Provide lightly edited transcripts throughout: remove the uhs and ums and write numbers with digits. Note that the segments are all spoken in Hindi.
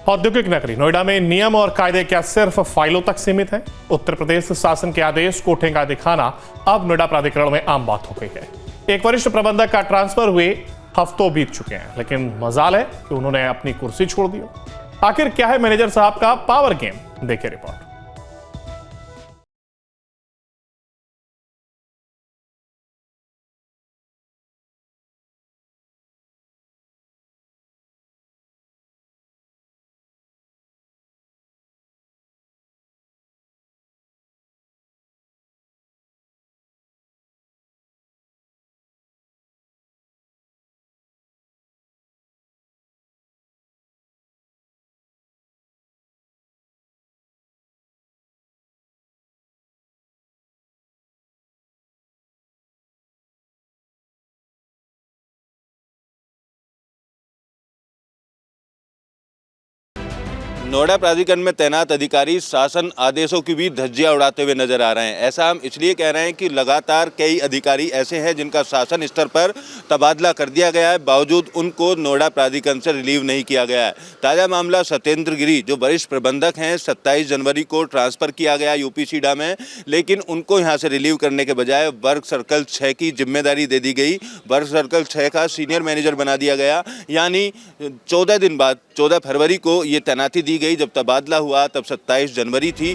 औद्योगिक नगरी नोएडा में नियम और कायदे क्या सिर्फ फाइलों तक सीमित है? उत्तर प्रदेश शासन के आदेश को ठेंगा दिखाना अब नोएडा प्राधिकरण में आम बात हो गई है। एक वरिष्ठ प्रबंधक का ट्रांसफर हुए हफ्तों बीत चुके हैं, लेकिन मजाल है कि उन्होंने अपनी कुर्सी छोड़ दी। आखिर क्या है मैनेजर साहब का पावर गेम? देखिए रिपोर्ट। नोएडा प्राधिकरण में तैनात अधिकारी शासन आदेशों की भी धज्जियां उड़ाते हुए नजर आ रहे हैं। ऐसा हम इसलिए कह रहे हैं कि लगातार कई अधिकारी ऐसे हैं जिनका शासन स्तर पर तबादला कर दिया गया है, बावजूद उनको नोएडा प्राधिकरण से रिलीव नहीं किया गया है। ताज़ा मामला सत्येंद्र गिरी, जो वरिष्ठ प्रबंधक हैं, 27 जनवरी को ट्रांसफर किया गया यूपी सीडा में, लेकिन उनको यहाँ से रिलीव करने के बजाय वर्क सर्कल 6 की जिम्मेदारी दे दी गई। वर्क सर्कल 6 का सीनियर मैनेजर बना दिया गया। यानी 14 दिन बाद 14 फरवरी को ये तैनाती दी गई। जब तबादला हुआ तब 27 जनवरी थी।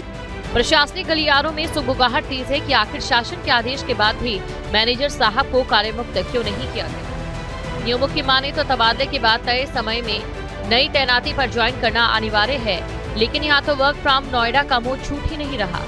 प्रशासनिक गलियारों में सुगबुगाहट तेज है कि आखिर शासन के आदेश के बाद भी मैनेजर साहब को कार्यमुक्त क्यों नहीं किया गया। नियमों की माने तो तबादले के बाद तय समय में नई तैनाती पर ज्वाइन करना अनिवार्य है, लेकिन यहाँ तो वर्क फ्रॉम नोएडा का मुंह छूट ही नहीं रहा।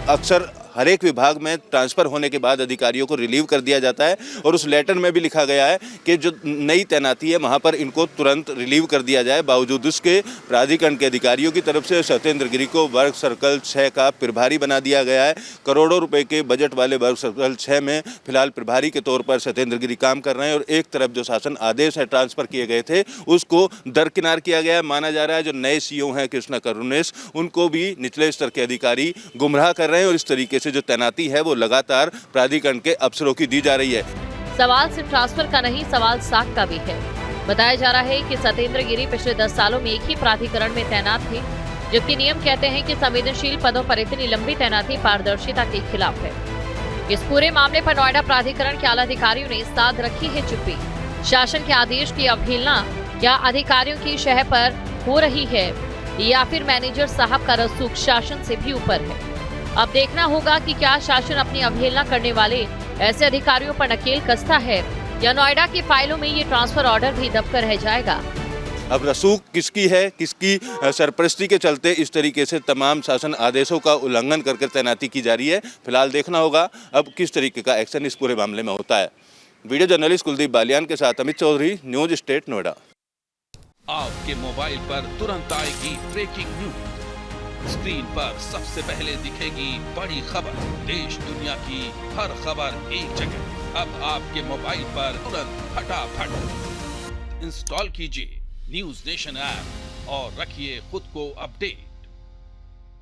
अक्सर हर एक विभाग में ट्रांसफर होने के बाद अधिकारियों को रिलीव कर दिया जाता है और उस लेटर में भी लिखा गया है कि जो नई तैनाती है वहां पर इनको तुरंत रिलीव कर दिया जाए। बावजूद उसके प्राधिकरण के अधिकारियों की तरफ से सत्येंद्र गिरी को वर्क सर्कल 6 का प्रभारी बना दिया गया है। करोड़ों रुपए के बजट वाले वर्क सर्कल 6 में फिलहाल प्रभारी के तौर पर सत्येंद्र गिरी काम कर रहे हैं और एक तरफ जो शासन आदेश है ट्रांसफर किए गए थे उसको दरकिनार किया गया है। माना जा रहा है जो नए सीईओ हैं कृष्णा करुणेश, उनको भी निचले स्तर के अधिकारी गुमराह कर रहे हैं और इस तरीके से जो तैनाती है वो लगातार प्राधिकरण के अफसरों की दी जा रही है। सवाल सिर्फ ट्रांसफर का नहीं, सवाल साख का भी है। बताया जा रहा है कि सत्येंद्र गिरी पिछले 10 सालों में एक ही प्राधिकरण में तैनात थे, जबकि नियम कहते हैं कि संवेदनशील पदों पर इतनी लंबी तैनाती पारदर्शिता के खिलाफ है। इस पूरे मामले पर नोएडा प्राधिकरण के आला अधिकारियों ने साध रखी है चुप्पी। शासन के आदेश की अवहेलना क्या अधिकारियों की शह पर हो रही है या फिर मैनेजर साहब का रसूख शासन से भी ऊपर है? अब देखना होगा कि क्या शासन अपनी अवहेलना करने वाले ऐसे अधिकारियों पर नकेल कसता है या नोएडा की फाइलों में ये ट्रांसफर ऑर्डर भी दबकर रह जाएगा। अब रसूख किसकी है, किसकी सरपरस्ती के चलते इस तरीके से तमाम शासन आदेशों का उल्लंघन करके तैनाती की जा रही है। फिलहाल देखना होगा अब किस तरीके का एक्शन इस पूरे मामले में होता है। वीडियो जर्नलिस्ट कुलदीप बालियान के साथ अमित चौधरी, न्यूज स्टेट नोएडा। आपके मोबाइल पर तुरंत आएगी ब्रेकिंग न्यूज। स्क्रीन पर सबसे पहले दिखेगी बड़ी खबर। देश दुनिया की हर खबर एक जगह। अब आपके मोबाइल पर तुरंत फटाफट इंस्टॉल कीजिए न्यूज नेशन ऐप और रखिए खुद को अपडेट।